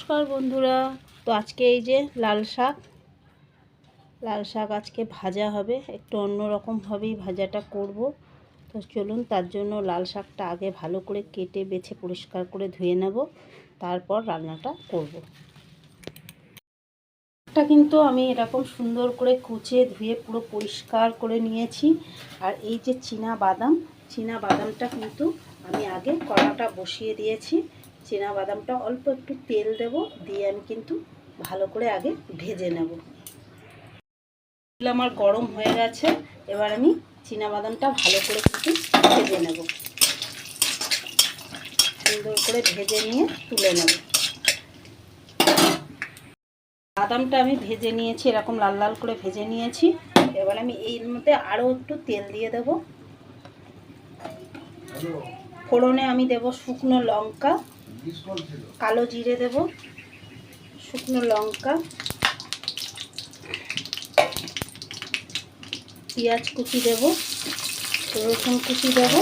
নমস্কার বন্ধুরা। তো আজকে এই যে লাল শাক আজকে ভাজা হবে, একটু অন্যরকমভাবেই ভাজাটা করব। তো চলুন, তার জন্য লাল শাকটা আগে ভালো করে কেটে বেছে পরিষ্কার করে ধুয়ে নেব, তারপর রান্নাটা করব। শাকটা কিন্তু আমি এরকম সুন্দর করে কুচে ধুয়ে পুরো পরিষ্কার করে নিয়েছি। আর এই যে চীনা বাদামটা কিন্তু আমি আগে কড়াটা বসিয়ে দিয়েছি। চীনা বাদামটা অল্প একটু তেল দেব, দিয়ে আমি কিন্তু ভালো করে আগে ভেজে নেব। তেল আমার গরম হয়ে গেছে, এবার আমি চীনা বাদামটা ভালো করে কিন্তু ভেজে নেব। সুন্দর করে ভেজে নিয়ে তুলে নেব। বাদামটা আমি ভেজে নিয়েছি, এরকম লাল লাল করে ভেজে নিয়েছি। এবার আমি এর মধ্যে আরও একটু তেল দিয়ে দেব। ফোড়নে আমি দেব শুকনো লঙ্কা, কালো জিরে দেব, শুকনো লঙ্কা, পেঁয়াজ কুচি দেব, রসুন কুচি দেব,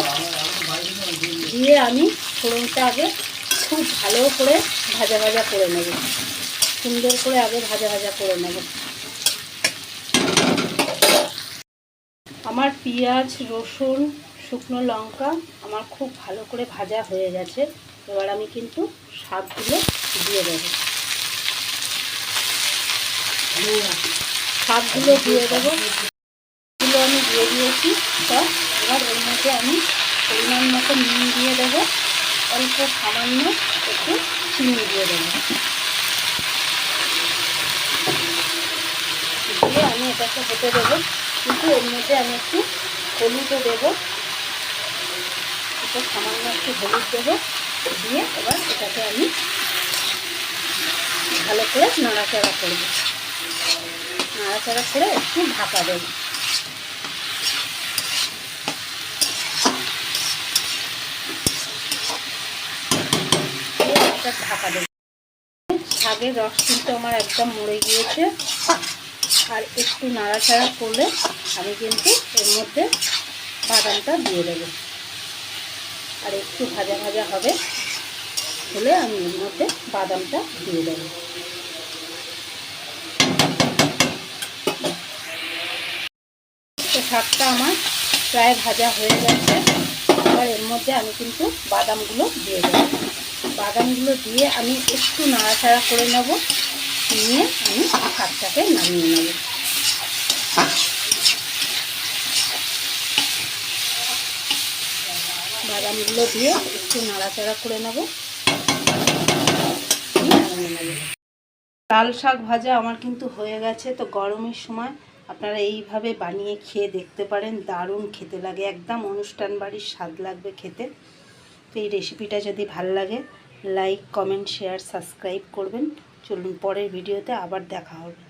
দিয়ে আমি ফোড়নটা আগে খুব ভালো করে ভাজা ভাজা করে নেব। সুন্দর করে আগে ভাজা ভাজা করে নেব। আমার পেঁয়াজ, রসুন, শুকনো লঙ্কা আমার খুব ভালো করে ভাজা হয়ে গেছে। এবার আমি কিন্তু শাকগুলো দিয়ে দেব। শাকগুলো দিয়ে দেবো, এগুলো আমি দিয়ে দিয়েছি সব। এবার এর মধ্যে আমি পরিমাণ মতো নুন দিয়ে দেবো, অল্প সামান্য একটু চিনি দিয়ে দেবো। দিয়ে আমি এটাকে হতে দেবো, কিন্তু এর মধ্যে আমি একটু হলুদও দেবো, একটু সামান্য একটু হলুদ দেবো। দিয়ে এবার এটাকে আমি ভালো করে নাড়াচাড়া করবো। নাড়াচাড়া করে একটু ঢাকা দেবো। ঢাকা দেবো। শাকের রস কিন্তু আমার একদম মরে গিয়েছে। আর একটু নাড়াচাড়া করলে আমি কিন্তু এর মধ্যে বাদামটা দিয়ে দেবো। আর একটু ভাজা ভাজা হবে হলে আমি এর মধ্যে বাদামটা দিয়ে দেবো। তো শাকটা আমার প্রায় ভাজা হয়ে গেছে। এবার এর মধ্যে আমি কিন্তু বাদামগুলো দিয়ে দেবো। বাদামগুলো দিয়ে আমি একটু নাড়াচাড়া করে নেব, নিয়ে আমি শাকটাকে নামিয়ে নেব। বাদামগুলো দিয়ে একটু নাড়াচাড়া করে নেব, নামিয়ে নেব। লাল শাক ভাজা আমার কিন্তু হয়ে গেছে। তো গরমের সময় আপনারা এইভাবে বানিয়ে খেয়ে দেখতে পারেন, দারুণ খেতে লাগে, একদম অনুষ্ঠান বাড়ির স্বাদ লাগবে খেতে। তো এই রেসিপিটা যদি ভালো লাগে, লাইক, কমেন্ট, শেয়ার, সাবস্ক্রাইব করবেন। চলুন, পরের ভিডিওতে আবার দেখা হবে।